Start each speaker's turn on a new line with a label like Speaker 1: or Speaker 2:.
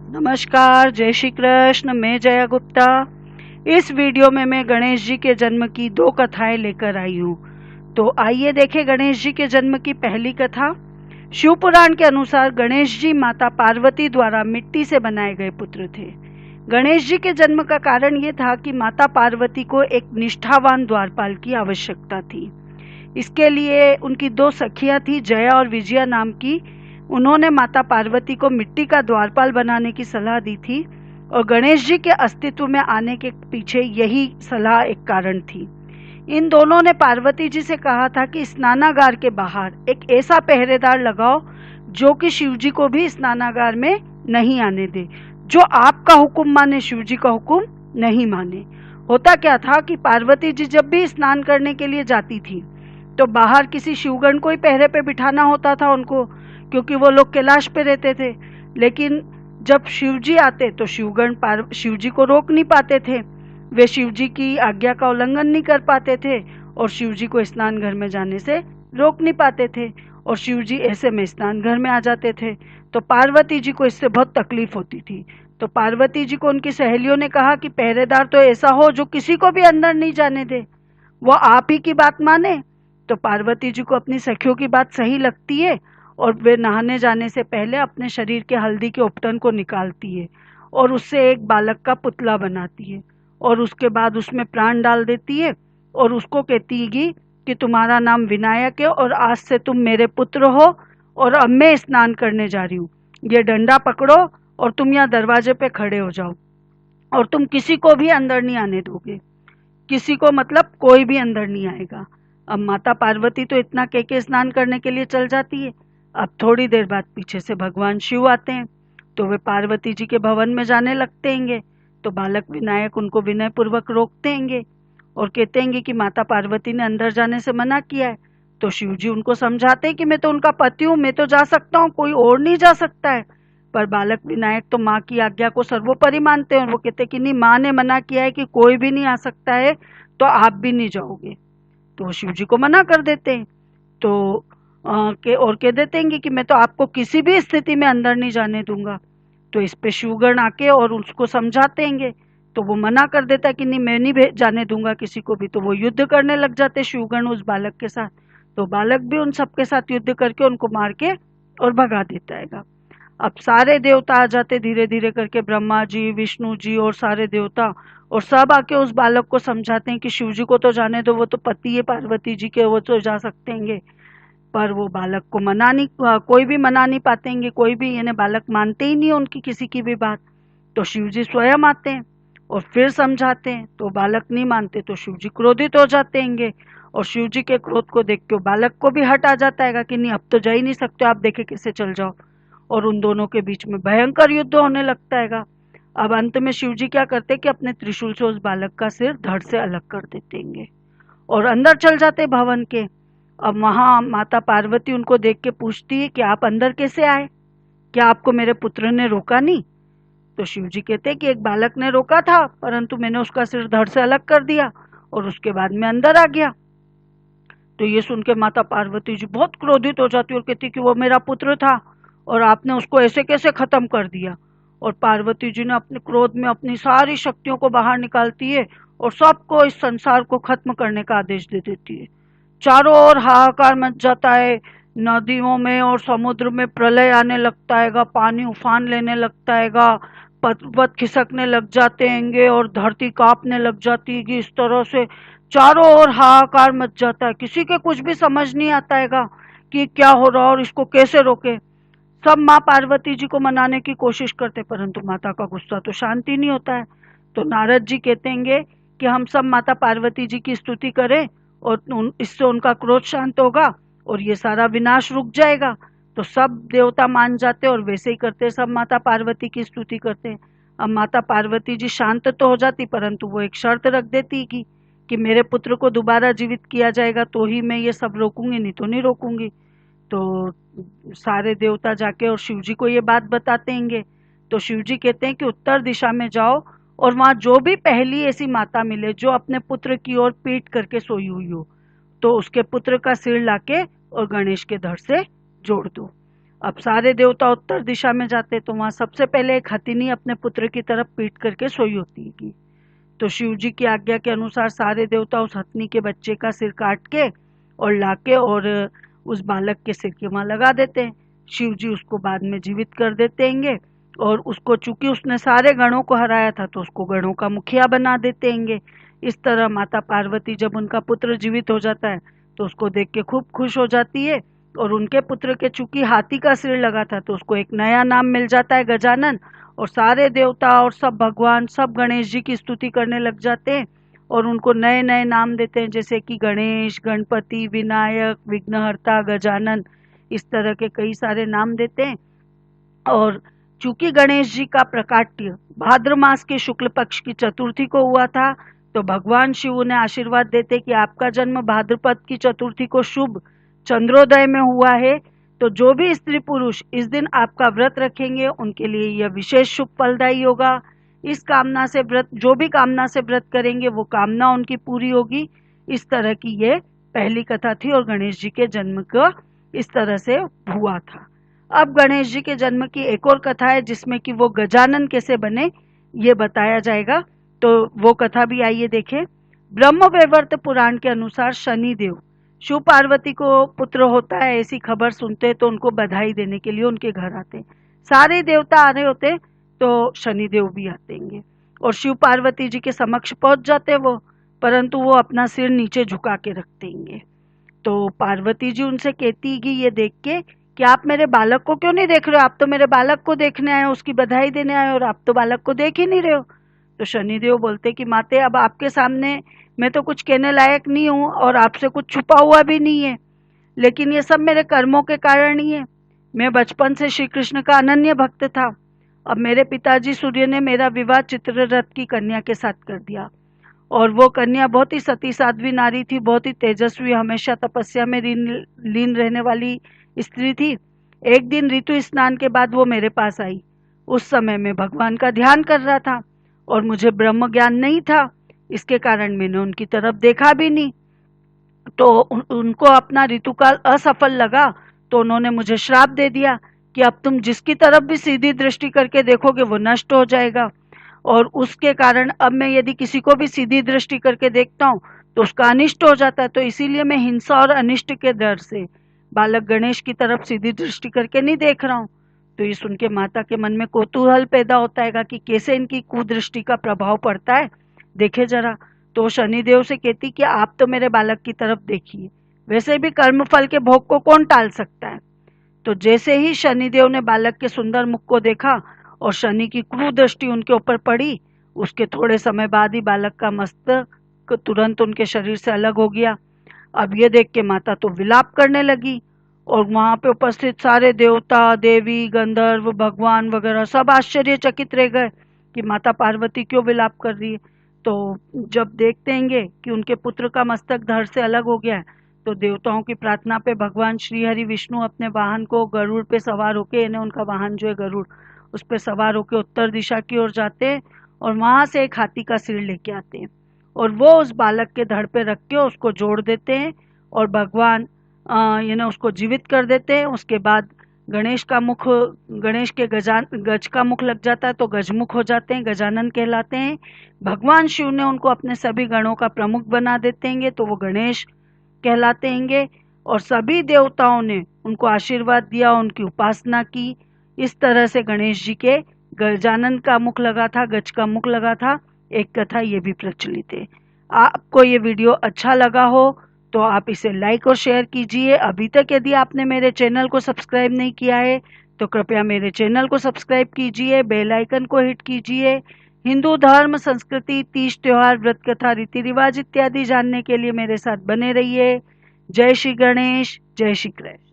Speaker 1: नमस्कार, जय श्री कृष्ण। मैं जया गुप्ता। इस वीडियो में मैं गणेश जी के जन्म की दो कथाएं लेकर आई हूँ। तो आइए देखें गणेश जी के जन्म की पहली कथा। शिव पुराण के अनुसार गणेश जी माता पार्वती द्वारा मिट्टी से बनाए गए पुत्र थे। गणेश जी के जन्म का कारण ये था कि माता पार्वती को एक निष्ठावान द्वारपाल की आवश्यकता थी। इसके लिए उनकी दो सखियां थी, जया और विजया नाम की। उन्होंने माता पार्वती को मिट्टी का द्वारपाल बनाने की सलाह दी थी और गणेश जी के अस्तित्व में आने के पीछे यही सलाह एक कारण थी। इन दोनों ने पार्वती जी से कहा था कि स्नानागार के बाहर एक ऐसा पहरेदार लगाओ जो कि शिव जी को भी स्नानागार में नहीं आने दे, जो आपका हुक्म माने, शिव जी का हुक्म नहीं माने। होता क्या था कि पार्वती जी जब भी स्नान करने के लिए जाती थी तो बाहर किसी शिवगण को ही पहरे पे बिठाना होता था उनको, क्योंकि वो लोग कैलाश पे रहते थे। लेकिन जब शिव जी आते तो शिवगण शिव जी को रोक नहीं पाते थे, वे शिव जी की आज्ञा का उल्लंघन नहीं कर पाते थे और शिव जी को स्नान घर में जाने से रोक नहीं पाते थे और शिव जी ऐसे में स्नान घर में आ जाते थे। तो पार्वती जी को इससे बहुत तकलीफ होती थी। तो पार्वती जी को उनकी सहेलियों ने कहा कि पहरेदार तो ऐसा हो जो किसी को भी अंदर नहीं जाने दे, वो आप ही की बात माने। तो पार्वती जी को अपनी सखियों की बात सही लगती है और वे नहाने जाने से पहले अपने शरीर के हल्दी के उपटन को निकालती है और उससे एक बालक का पुतला बनाती है और उसके बाद उसमें प्राण डाल देती है और उसको कहती है कि तुम्हारा नाम विनायक है और आज से तुम मेरे पुत्र हो और अब मैं स्नान करने जा रही हूँ। ये डंडा पकड़ो और तुम यहाँ दरवाजे पे खड़े हो जाओ और तुम किसी को भी अंदर नहीं आने दोगे। किसी को मतलब कोई भी अंदर नहीं आएगा। अब माता पार्वती तो इतना कह के स्नान करने के लिए चल जाती है। अब थोड़ी देर बाद पीछे से भगवान शिव आते हैं तो वे पार्वती जी के भवन में जाने लगते हैं। तो बालक विनायक उनको विनय पूर्वक रोकते हैं और कहते हैं कि माता पार्वती ने अंदर जाने से मना किया है। तो शिव जी उनको समझाते हैं कि मैं तो उनका पति हूँ, मैं तो जा सकता हूँ, कोई और नहीं जा सकता है। पर बालक विनायक तो माँ की आज्ञा को सर्वोपरि मानते हैं और वो कहते हैं कि नहीं, माँ ने मना किया है कि कोई भी नहीं आ सकता है तो आप भी नहीं जाओगे। तो वो शिव जी को मना कर देते हैं। तो और कह देते हैं कि मैं तो आपको किसी भी स्थिति में अंदर नहीं जाने दूंगा। तो इस पे शिवगण आके और उसको समझाते हैं तो वो मना कर देता है कि नहीं, मैं नहीं जाने दूंगा किसी को भी। तो वो युद्ध करने लग जाते शिवगण उस बालक के साथ। तो बालक भी उन सबके साथ युद्ध करके उनको मार के और भगा देता है। अब सारे देवता आ जाते धीरे धीरे करके, ब्रह्मा जी, विष्णु जी और सारे देवता, और सब आके उस बालक को समझाते हैं कि शिव जी को तो जाने दो, वो तो पति है पार्वती जी के, वो तो जा सकते हैं। पर वो बालक को मना नहीं, कोई भी मना नहीं पाते हैं, कोई भी, यानी बालक मानते ही नहीं उनकी किसी की भी बात। तो शिव जी स्वयं आते हैं और फिर समझाते हैं तो बालक नहीं मानते तो शिव जी क्रोधित हो जाते हैं और शिव जी के क्रोध को देख के बालक को भी हट आ जाता है कि नहीं, अब तो जा ही नहीं सकते, आप देखे कैसे चल जाओ। और उन दोनों के बीच में भयंकर युद्ध होने लगता है। अब अंत में शिव जी क्या करते कि अपने त्रिशूल से उस बालक का सिर धड़ से अलग कर देते हैं और अंदर चल जाते भवन के। अब वहां माता पार्वती उनको देख के पूछती है कि आप अंदर कैसे आए, क्या आपको मेरे पुत्र ने रोका नहीं? तो शिव जी कहते हैं कि एक बालक ने रोका था, परंतु मैंने उसका सिर धड़ से अलग कर दिया और उसके बाद मैं अंदर आ गया। तो ये सुन के माता पार्वती जी बहुत क्रोधित हो जाती और कहती कि वो मेरा पुत्र था और आपने उसको ऐसे कैसे खत्म कर दिया। और पार्वती जी ने अपने क्रोध में अपनी सारी शक्तियों को बाहर निकालती है और सबको, इस संसार को खत्म करने का आदेश दे देती है। चारों ओर हाहाकार मच जाता है, नदियों में और समुद्र में प्रलय आने लगता है, पानी उफान लेने लगता है, पर्वत खिसकने लग जाते हैं और धरती कांपने लग जाती है। इस तरह से चारों ओर हाहाकार मच जाता है, किसी के कुछ भी समझ नहीं आता है कि क्या हो रहा है और इसको कैसे रोके। सब माँ पार्वती जी को मनाने की कोशिश करते परंतु माता का गुस्सा तो शांति नहीं होता है। तो नारद जी कहते हैं कि हम सब माता पार्वती जी की स्तुति करें और इससे उनका क्रोध शांत होगा और ये सारा विनाश रुक जाएगा। तो सब देवता मान जाते और वैसे ही करते, सब माता पार्वती की स्तुति करते। अब माता पार्वती जी शांत तो हो जाती परंतु वो एक शर्त रख देती कि मेरे पुत्र को दोबारा जीवित किया जाएगा तो ही मैं ये सब रोकूंगी, नहीं तो नहीं रोकूंगी। तो सारे देवता जाके और शिव जी को ये बात बताते हैं। तो शिव जी कहते हैं कि उत्तर दिशा में जाओ और वहां जो भी पहली ऐसी माता मिले जो अपने पुत्र की ओर पीट करके सोई हुई हो तो उसके पुत्र का सिर लाके और गणेश के धड़ से जोड़ दो। अब सारे देवता उत्तर दिशा में जाते तो वहां सबसे पहले एक हथिनी अपने पुत्र की तरफ पीट करके सोई होती है। तो शिव जी की आज्ञा के अनुसार सारे देवता उस हथनी के बच्चे का सिर काट के और लाके और उस बालक के सिर के वहां लगा देते हैं। शिव जी उसको बाद में जीवित कर देते हैं और उसको, चूंकि उसने सारे गणों को हराया था, तो उसको गणों का मुखिया बना देते हैं। इस तरह माता पार्वती जब उनका पुत्र जीवित हो जाता है तो उसको देख के खूब खुश हो जाती है और उनके पुत्र के चूंकि हाथी का सिर लगा था तो उसको एक नया नाम मिल जाता है, गजानन। और सारे देवता और सब भगवान सब गणेश जी की स्तुति करने लग जाते हैं और उनको नए नए नाम देते हैं, जैसे कि गणेश, गणपति, विनायक, विघ्नहर्ता, गजानन, इस तरह के कई सारे नाम देते हैं। और चूंकि गणेश जी का प्रकाट्य भाद्र मास के शुक्ल पक्ष की चतुर्थी को हुआ था, तो भगवान शिव उन्हें आशीर्वाद देते कि आपका जन्म भाद्रपद की चतुर्थी को शुभ चंद्रोदय में हुआ है, तो जो भी स्त्री पुरुष इस दिन आपका व्रत रखेंगे उनके लिए यह विशेष शुभ फलदायी होगा। इस कामना से व्रत, जो भी कामना से व्रत करेंगे वो कामना उनकी पूरी होगी। इस तरह की ये पहली कथा थी और गणेश जी के जन्म का इस तरह से हुआ था। अब गणेश जी के जन्म की एक और कथा है जिसमें कि वो गजानन कैसे बने ये बताया जाएगा, तो वो कथा भी आइए देखें। ब्रह्मवैवर्त पुराण के अनुसार शनिदेव शिव पार्वती को पुत्र होता है ऐसी खबर सुनते तो उनको बधाई देने के लिए उनके घर आते। सारे देवता आ रहे होते तो शनिदेव भी आते हैं और शिव पार्वती जी के समक्ष पहुंच जाते वो, परंतु वो अपना सिर नीचे झुका के रखते हैं। तो पार्वती जी उनसे कहती है कि ये देख के कि आप मेरे बालक को क्यों नहीं देख रहे हो, आप तो मेरे बालक को देखने आए हो, उसकी बधाई देने आए हो, और आप तो बालक को देख ही नहीं रहे हो। तो शनिदेव बोलते कि माते, अब आपके सामने मैं तो कुछ कहने लायक नहीं हूँ और आपसे कुछ छुपा हुआ भी नहीं है, लेकिन ये सब मेरे कर्मों के कारण ही है। मैं बचपन से श्री कृष्ण का अनन्य भक्त था। अब मेरे पिताजी सूर्य ने मेरा विवाह चित्ररथ की कन्या के साथ कर दिया और वो कन्या बहुत ही सती साध्वी नारी थी, बहुत ही तेजस्वी, हमेशा तपस्या में लीन रहने वाली स्त्री थी। एक दिन ऋतु स्नान के बाद वो मेरे पास आई। उस समय मैं भगवान का ध्यान कर रहा था और मुझे ब्रह्म ज्ञान नहीं था, इसके कारण मैंने उनकी तरफ देखा भी नहीं। तो उनको अपना ऋतुकाल असफल लगा तो उन्होंने मुझे श्राप दे दिया कि अब तुम जिसकी तरफ भी सीधी दृष्टि करके देखोगे वो नष्ट हो जाएगा। और उसके कारण अब मैं यदि किसी को भी सीधी दृष्टि करके देखता हूँ तो उसका अनिष्ट हो जाता है। तो इसीलिए मैं हिंसा और अनिष्ट के डर से बालक गणेश की तरफ सीधी दृष्टि करके नहीं देख रहा हूँ। तो ये सुन के माता के मन में कौतूहल पैदा होता है कि कैसे इनकी कुदृष्टि का प्रभाव पड़ता है, देखे जरा। तो शनिदेव से कहती कि आप तो मेरे बालक की तरफ देखिए, वैसे भी कर्म फल के भोग को कौन टाल सकता है। तो जैसे ही शनिदेव ने बालक के सुंदर मुख को देखा और शनि की क्रूर दृष्टि उनके ऊपर पड़ी, उसके थोड़े समय बाद ही बालक का मस्तक तुरंत उनके शरीर से अलग हो गया। अब ये देख के माता तो विलाप करने लगी और वहां पे उपस्थित सारे देवता, देवी, गंधर्व, भगवान वगैरह सब आश्चर्यचकित रह गए कि माता पार्वती क्यों विलाप कर रही है। तो जब देखते हैं कि उनके पुत्र का मस्तक धड़ से अलग हो गया है, तो देवताओं की प्रार्थना पे भगवान श्री हरि विष्णु अपने वाहन को गरुड़ पे सवार होके, यानी उनका वाहन जो है गरुड़, उस पे सवार होके उत्तर दिशा की ओर जाते हैं और वहां से एक हाथी का सिर लेके आते हैं और वो उस बालक के धड़ पे रख के उसको जोड़ देते हैं और भगवान यानी उसको जीवित कर देते हैं। उसके बाद गणेश के गज का मुख लग जाता है तो गजमुख हो जाते हैं, गजानन कहलाते हैं। भगवान शिव ने उनको अपने सभी गणों का प्रमुख बना देते हैं तो वो गणेश कहलाते हैं और सभी देवताओं ने उनको आशीर्वाद दिया, उनकी उपासना की। इस तरह से गणेश जी के गजानन का मुख लगा था, गज का मुख लगा था। एक कथा ये भी प्रचलित है। आपको ये वीडियो अच्छा लगा हो तो आप इसे लाइक और शेयर कीजिए। अभी तक यदि आपने मेरे चैनल को सब्सक्राइब नहीं किया है तो कृपया मेरे चैनल को सब्सक्राइब कीजिए, बेल आइकन को हिट कीजिए। हिंदू धर्म, संस्कृति, तीज त्योहार, व्रत कथा, रीति रिवाज इत्यादि जानने के लिए मेरे साथ बने रहिए। जय श्री गणेश, जय श्री कृष्ण।